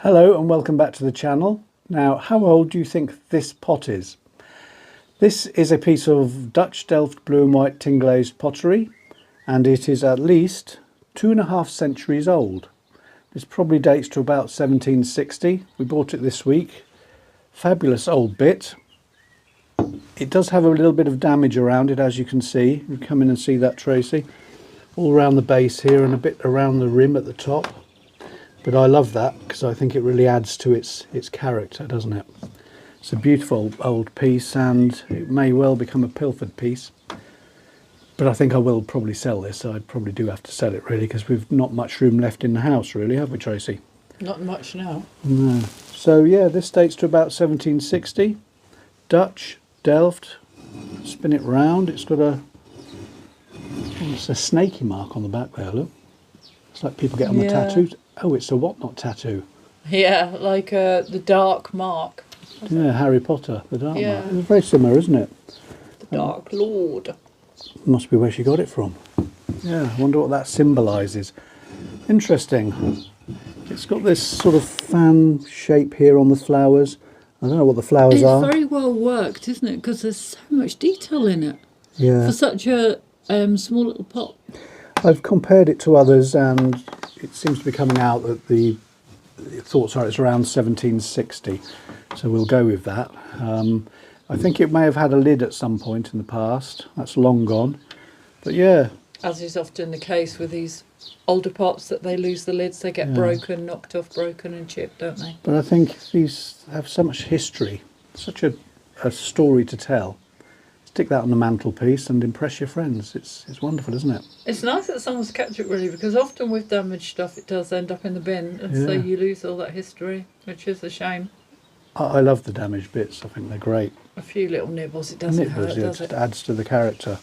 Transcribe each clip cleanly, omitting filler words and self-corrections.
Hello and welcome back to the channel. Now, how old do you think this pot is? This is a piece of Dutch Delft blue and white tin glazed pottery, and it is at least 2.5 centuries old. This probably dates to about 1760. We bought it this week. Fabulous old bit. It does have a little bit of damage around it, as you can see. You come in and see that, Tracy. All around the base here and a bit around the rim at the top. But I love that because I think it really adds to its character, doesn't it? It's a beautiful old piece and it may well become a pilfered piece. But I think I will probably sell this. I probably do have to sell it really because we've not much room left in the house really, have we, Tracy? Not much now. No. So yeah, this dates to about 1760. Dutch, Delft. Spin it round. It's got it's a snaky mark on the back there, look. It's like people get on the tattoos. Oh, it's a whatnot tattoo. Yeah, like the dark mark. Yeah, Harry Potter, the dark mark. It's very similar, isn't it? The Dark Lord. Must be where she got it from. Yeah, I wonder what that symbolises. Interesting. It's got this sort of fan shape here on the flowers. I don't know what the flowers are. It's very well worked, isn't it? Because there's so much detail in it. Yeah. For such a small little pot. I've compared it to others and it seems to be coming out that the thoughts are it's around 1760. So we'll go with that. I think it may have had a lid at some point in the past. That's long gone. But yeah. As is often the case with these older pots, that they lose the lids, they get broken, knocked off, broken and chipped, don't they? But I think these have so much history, such a story to tell. Stick that on the mantelpiece and impress your friends. It's wonderful, isn't it? It's nice that someone's kept it really, because often with damaged stuff it does end up in the bin, and so you lose all that history, which is a shame. I love the damaged bits. I think they're great. A few little nibbles, it doesn't hurt, does it? It adds to the character.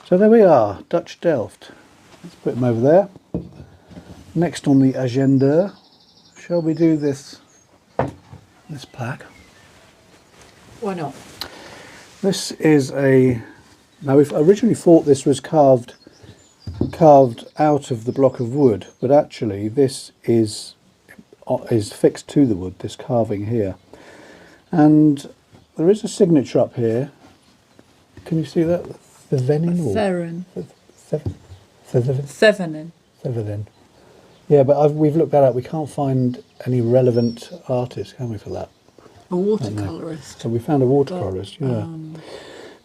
So there we are, Dutch Delft. Let's put them over there. Next on the agenda, shall we do this plaque? Why not? This is now we originally thought this was carved out of the block of wood, but actually this is fixed to the wood, this carving here. And there is a signature up here. Can you see that? Thevenin. Thevenin. Yeah, but we've looked that up. We can't find any relevant artist, can we, for that? A watercolourist. So we found a watercolourist, yeah.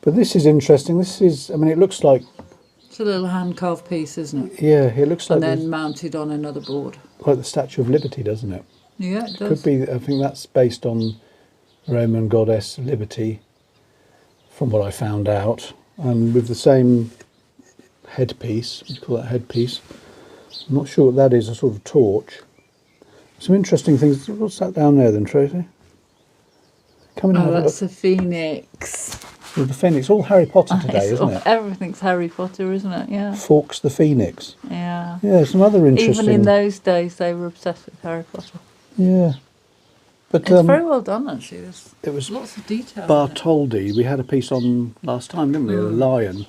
But this is interesting. This is, I mean, it looks like... It's a little hand-carved piece, isn't it? Yeah, it looks like... And then mounted on another board. Like the Statue of Liberty, doesn't it? Yeah, it does. Could be, I think that's based on Roman goddess Liberty, from what I found out. And with the same headpiece, we call that headpiece. I'm not sure what that is, a sort of torch. Some interesting things. What's that down there then, Tracy? Come and have a look. That's a phoenix. Well, the phoenix, all Harry Potter today, isn't it? Everything's Harry Potter, isn't it? Yeah. Fawkes the Phoenix. Yeah. Yeah, some other interesting... Even in those days, they were obsessed with Harry Potter. Yeah. But it's very well done, actually. It was lots of detail. Bartholdi. We had a piece on last time, didn't we? The lion,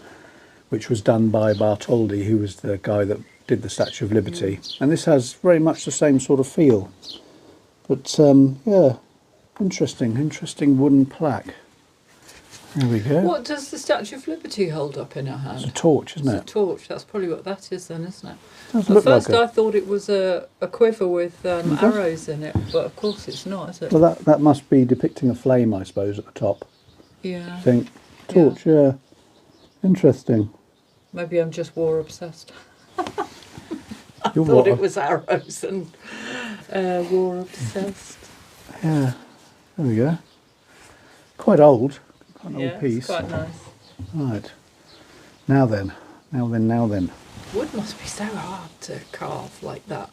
which was done by Bartholdi, who was the guy that did the Statue of Liberty. And this has very much the same sort of feel. But yeah, interesting wooden plaque. There we go. What does the Statue of Liberty hold up in her hand? It's a torch, isn't it? It's a torch. That's probably what that is then, isn't it? At first I thought it was a quiver with arrows in it, but of course it's not, is it? Well, that must be depicting a flame, I suppose, at the top. Yeah. I think. Torch, yeah. Interesting. Maybe I'm just war obsessed. I You're thought it was arrows and war obsessed. Yeah. There we go. Quite old. Quite an old piece. It's quite nice. Right. Now then. Wood must be so hard to carve like that.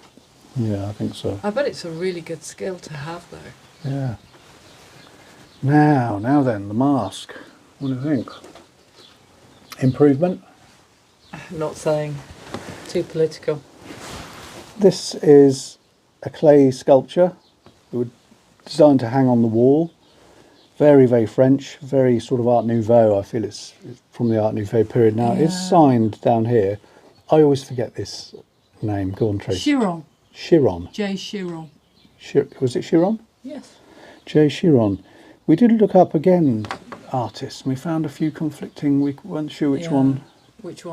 Yeah, I think so. I bet it's a really good skill to have, though. Yeah. Now then, the mask. What do you think? Improvement? Not saying too political. This is a clay sculpture. It was designed to hang on the wall. Very French, very sort of Art Nouveau. I feel it's from the Art Nouveau period now. Yeah. It's signed down here. I always forget this name. Go on, Tracy. Chiron. Chiron. J. Chiron. Was it Chiron? Yes. J. Chiron. We did look up again artists, and we found a few conflicting. We weren't sure which one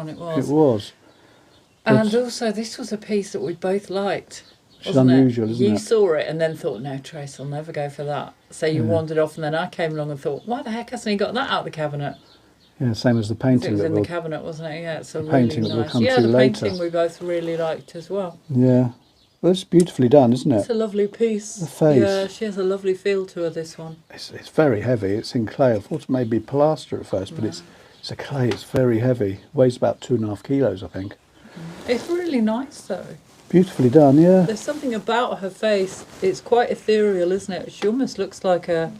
it was. it was. And But also, this was a piece that we both liked. it's Wasn't unusual, it? isn't You it? saw it and then thought, no, Trace, I'll never go for that. So you wandered off, and then I came along and thought, why the heck hasn't he got that out of the cabinet? Yeah, same as the It painting was that in we'll. the cabinet, wasn't it? Yeah, it's a The really painting that we'll nice. come Yeah, to the later. painting we both really liked as well. Yeah, well, it's beautifully done, isn't it? It's a lovely piece. The face. Yeah, she has a lovely feel to her, this one. It's very heavy. It's in clay. I thought it may be plaster at first, but it's a clay. It's very heavy. Weighs about 2.5 kilos, I think. It's really nice, though. Beautifully done, yeah. There's something about her face. It's quite ethereal, isn't it? She almost looks like a,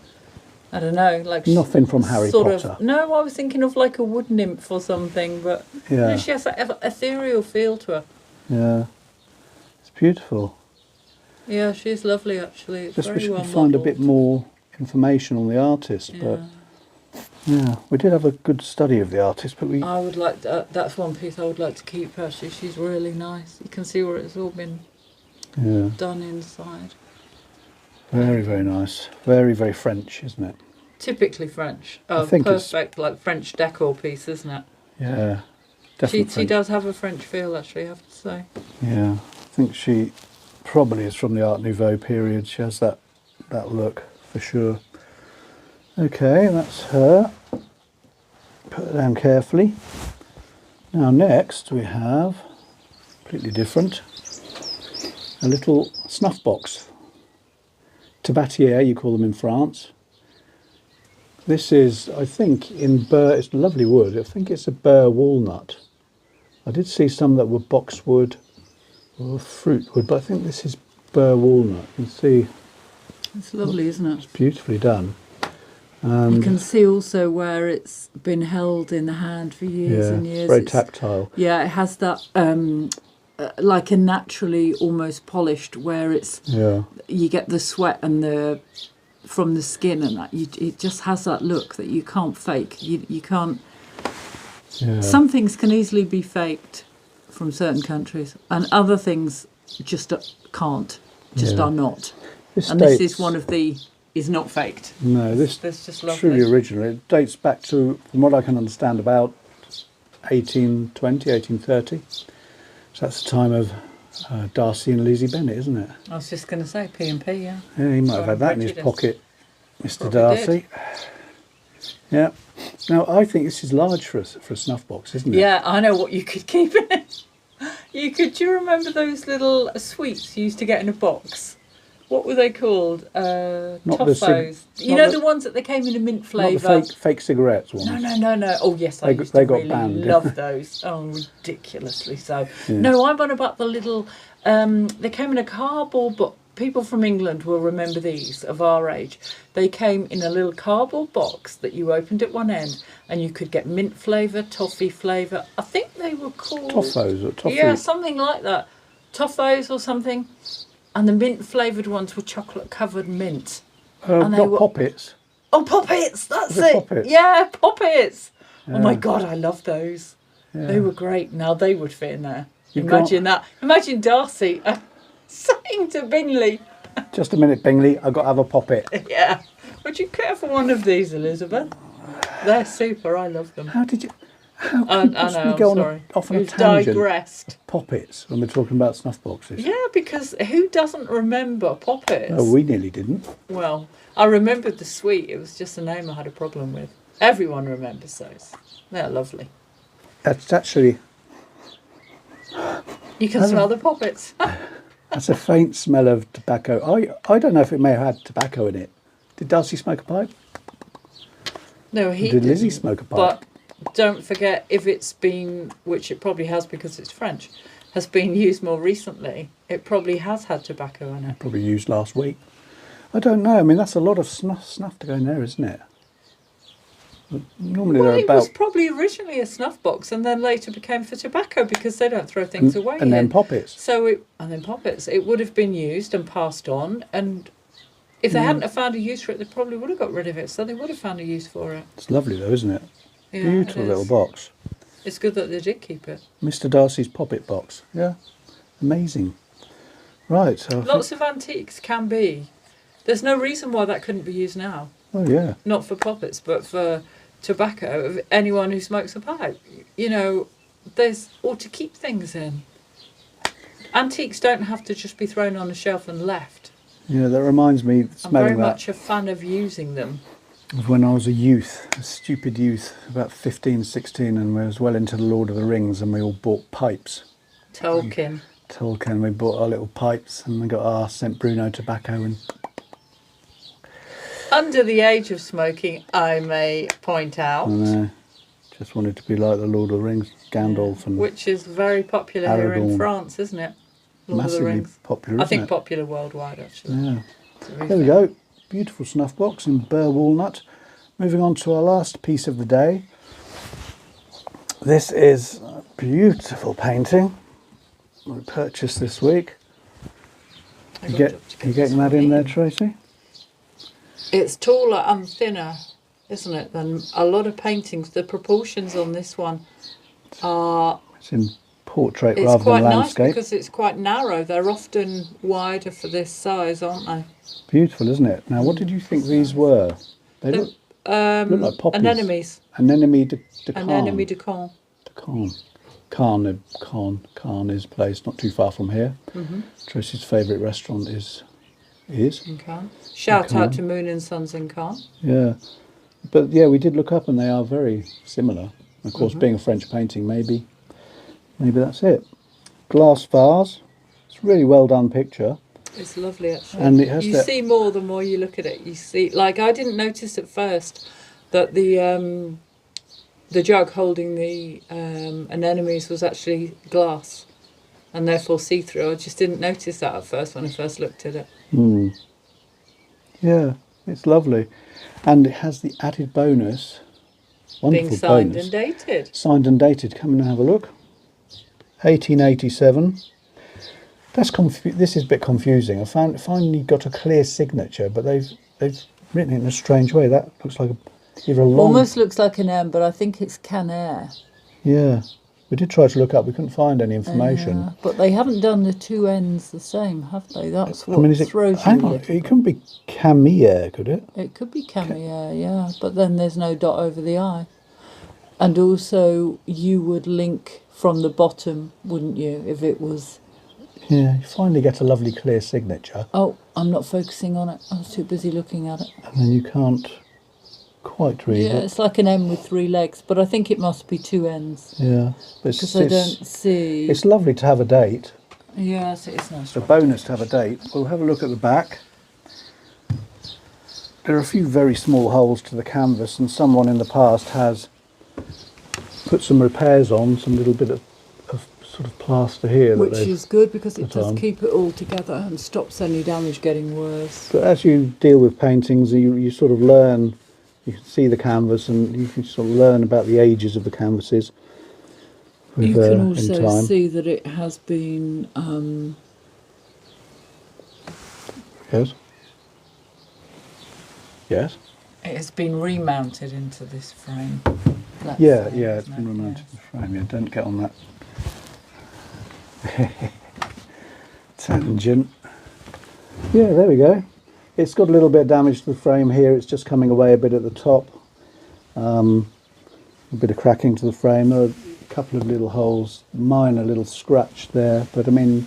I don't know, like Nothing from Harry sort Potter. of. No, I was thinking of like a wood nymph or something, but Yeah. she has that ethereal feel to her. Yeah, it's beautiful. Yeah, she's lovely actually. It's Just very wish we well could find a modelled. bit more information on the artist, but yeah, we did have a good study of the artist, but we I would like that's one piece I would like to keep actually. She's really nice. You can see where it's all been yeah, done inside. very very nice, very French, isn't it? Typically French. I think it's- Perfect, like French decor piece, isn't it? Yeah, She definitely. she does have a French feel actually, I have to say. Yeah, I think she probably is from the Art Nouveau period. She has that look for sure. Okay, that's her. Put it down carefully. Now next we have, completely different, a little snuff box. Tabatiere, you call them in France. This is, I think, in burr. It's lovely wood. I think it's a burr walnut. I did see some that were boxwood or fruit wood, but I think this is burr walnut. You can see It's lovely, isn't it? beautifully done. You can see also where it's been held in the hand for years Yeah, and years. very tactile. Yeah, it has that like a naturally almost polished where it's Yeah, you get the sweat and the from the skin and that. It just has that look that you can't fake. You can't. yeah. Some things can easily be faked from certain countries, and other things just can't. Just Yeah. are not. This And this dates- is one of the is not faked. No, this That's just lovely. truly original. It dates back to, from what I can understand, about 1820, 1830. So that's the time of Darcy and Lizzie Bennet, isn't it? I was just going to say P&P, yeah. Yeah, he might have Sorry, had that in his prejudice. pocket, Mr. Probably Darcy. Yeah. Now, I think this is large for a snuff box, isn't it? Yeah, I know what you could keep in it. Do you remember those little sweets you used to get in a box? What were they called? Not the Toffos. You not know the- the ones that they came in a mint Not flavour? the fake cigarettes ones. No. Oh, yes, I They used to got really banned, didn't love those. Oh, ridiculously so. Yeah. No, I'm on about the little... they came in a cardboard box. People from England will remember these, of our age. They came in a little cardboard box that you opened at one end, and you could get mint flavour, toffee flavour. I think they were called... Toffos or toffee. Yeah, something like that. Toffos or something. And the mint flavoured ones were chocolate covered mint. and they not were- poppets. Oh, Poppets! That's Was it it! Poppets? Yeah, Poppets! Oh my Yeah. God, I love those. Yeah. They were great. Now they would fit in there. You've Imagine that. Imagine Darcy saying to Bingley, Just a minute, Bingley. I've got to have a poppet. yeah, would you care for one of these, Elizabeth? They're super. I love them. How did you? How I can you know, possibly I'm go on sorry. off on a We've tangent? digressed. Poppets when we're talking about snuff boxes. Yeah, because who doesn't remember Poppets? Oh, we nearly didn't. Well, I remembered the sweet. It was just a name I had a problem with. Everyone remembers those. They're lovely. That's actually You can smell the Poppets. that's a faint smell of tobacco. I don't know if it may have had tobacco in it. Did Darcy smoke a pipe? No, he Did Lizzie didn't. smoke a pipe? But don't forget, if it's been, which it probably has because it's French, has been used more recently, it probably has had tobacco in it. Probably used last week. I don't know. I mean, that's a lot of snuff to go in there, isn't it? Normally Well, they're it was about probably originally a snuff box and then later became for tobacco because they don't throw things away. and then in. poppets. And then poppets. It would have been used and passed on, and if they hadn't have found a use for it, they probably would have got rid of it. So they would have found a use for it. It's lovely though, isn't it? Yeah, Beautiful it little is. box. It's good that they did keep it. Mr. Darcy's poppet box. Yeah, amazing. Right. So Lots of antiques can be. There's no reason why that couldn't be used now. oh yeah. Not for puppets, but for tobacco. Of anyone who smokes a pipe, you know, or to keep things in. Antiques don't have to just be thrown on a shelf and left. Yeah, that reminds me, I'm smelling very that, much a fan of using them. of when I was a youth, a stupid youth, about 15, 16, and we was well into the Lord of the Rings, and we all bought pipes. Tolkien. Tolkien, we bought our little pipes, and we got our St. Bruno tobacco, and Under the age of smoking, I may point out. just wanted to be like the Lord of the Rings, Gandalf, and Which is very popular here in Aragorn. France, isn't it? Lord of the massively Rings. popular. I Isn't think it? popular worldwide, actually. Yeah. To be There we fair. go. Beautiful snuff box in burr walnut. Moving on to our last piece of the day. This is a beautiful painting we purchased this week. I You got to getting that in there, Tracy? It's taller and thinner, isn't it, than a lot of paintings. The proportions on this one are... It's in portrait It's rather quite than nice landscape. because it's quite narrow. They're often wider for this size, aren't they? Beautiful, isn't it? Now, what did you think these were? They look like poppies. Anemones. Anemone de Caen. Anemone de Caen. De Caen. Caen is a place not too far from here. Tracy's favourite restaurant is In Caen. Shout In out Caen. to Moon and Sons in Caen. yeah. But yeah, we did look up and they are very similar. Of course, being a French painting, maybe that's it. Glass vase. It's a really well done picture. It's lovely, actually. And it has you that- see more the more you look at it. You see, like, I didn't notice at first that the jug holding the anemones was actually glass and therefore see-through. I just didn't notice that at first when I first looked at it. Yeah, it's lovely. And it has the added bonus, wonderful Being signed bonus, and dated. signed and dated. Come in and have a look. 1887. This is a bit confusing. I finally got a clear signature, but they've written it in a strange way. That looks like either a long. Almost looks like an M, but I think it's Canair. Yeah, we did try to look up. We couldn't find any information. Yeah, but they haven't done the two ends the same, have they? That's what is it? throws you Hang a on, little. it couldn't be Camille, could it? It could be Camier, yeah, but then there's no dot over the I. And also, you would link from the bottom, wouldn't you, if it was... Yeah, you finally get a lovely clear signature, Oh, I'm not focusing on it. I was too busy looking at it. and then you can't quite read Yeah, it. it's like an M with three legs, but I think it must be two ends. Yeah, but Because I don't see... it's lovely to have a date. Yes, it's nice. It's a bonus to have a date. We'll have a look at the back. There are a few very small holes to the canvas, and someone in the past has put some repairs on, some little bit of sort of plaster here. Which is good because it put does on. keep it all together and stops any damage getting worse. But as you deal with paintings, you sort of learn, you can see the canvas and you can sort of learn about the ages of the canvases. With, You can in also time. see that it has been... Yes. Yes. It has been remounted into this frame. Let's Yeah, say, yeah, it's isn't been it? remounted to the frame. Yeah, don't get on that tangent. Yeah, there we go. It's got a little bit of damage to the frame here. It's just coming away a bit at the top. A bit of cracking to the frame. There are a couple of little holes, minor little scratch there. But I mean,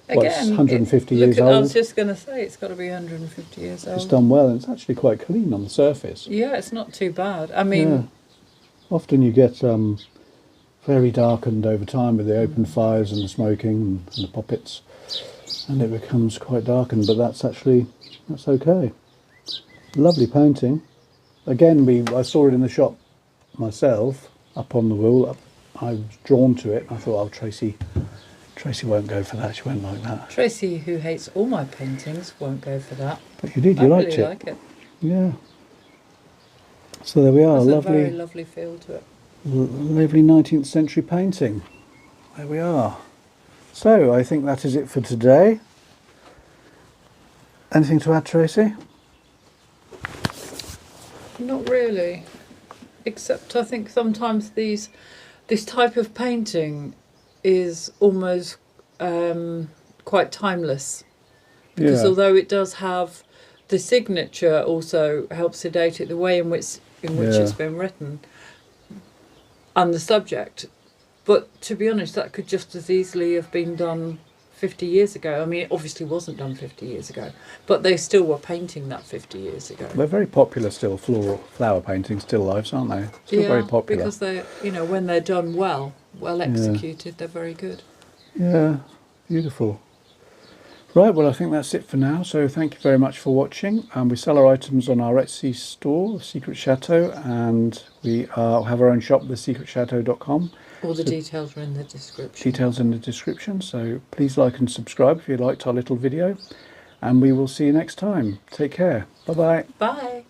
Again, 150 look years at, I old. was just going to say it's got to be 150 years old. It's done well, and it's actually quite clean on the surface. Yeah, it's not too bad. I mean, Yeah. Often you get very darkened over time with the open fires and the smoking and the poppets, and it becomes quite darkened, but that's okay. Lovely painting. Again, I saw it in the shop myself, up on the wall. I was drawn to it. I thought, oh, Tracy won't go for that. She won't like that. Tracy, who hates all my paintings, won't go for that. But you did. I You liked really it. like it. Yeah. So there we are. There's a Lovely. very lovely feel to it. Lovely 19th century painting. There we are. So I think that is it for today. Anything to add, Tracy? Not really, except I think sometimes this type of painting is almost quite quite timeless. Because Yeah. although it does have the signature, also helps to date it, the way in which it's been written, and the subject. But to be honest, that could just as easily have been done 50 years ago. I mean, it obviously wasn't done 50 years ago, but they still were painting that 50 years ago. They're very popular still, flower paintings, still lives, aren't they? Still very popular. Because they're, when they're done well executed, they're very good. Yeah, beautiful. Right, well, I think that's it for now. So thank you very much for watching. We sell our items on our Etsy store, Secret Chateau, and we have our own shop, thesecretchateau.com. All the details are in the description. Details in the description. So please like and subscribe if you liked our little video. And we will see you next time. Take care. Bye-bye. Bye.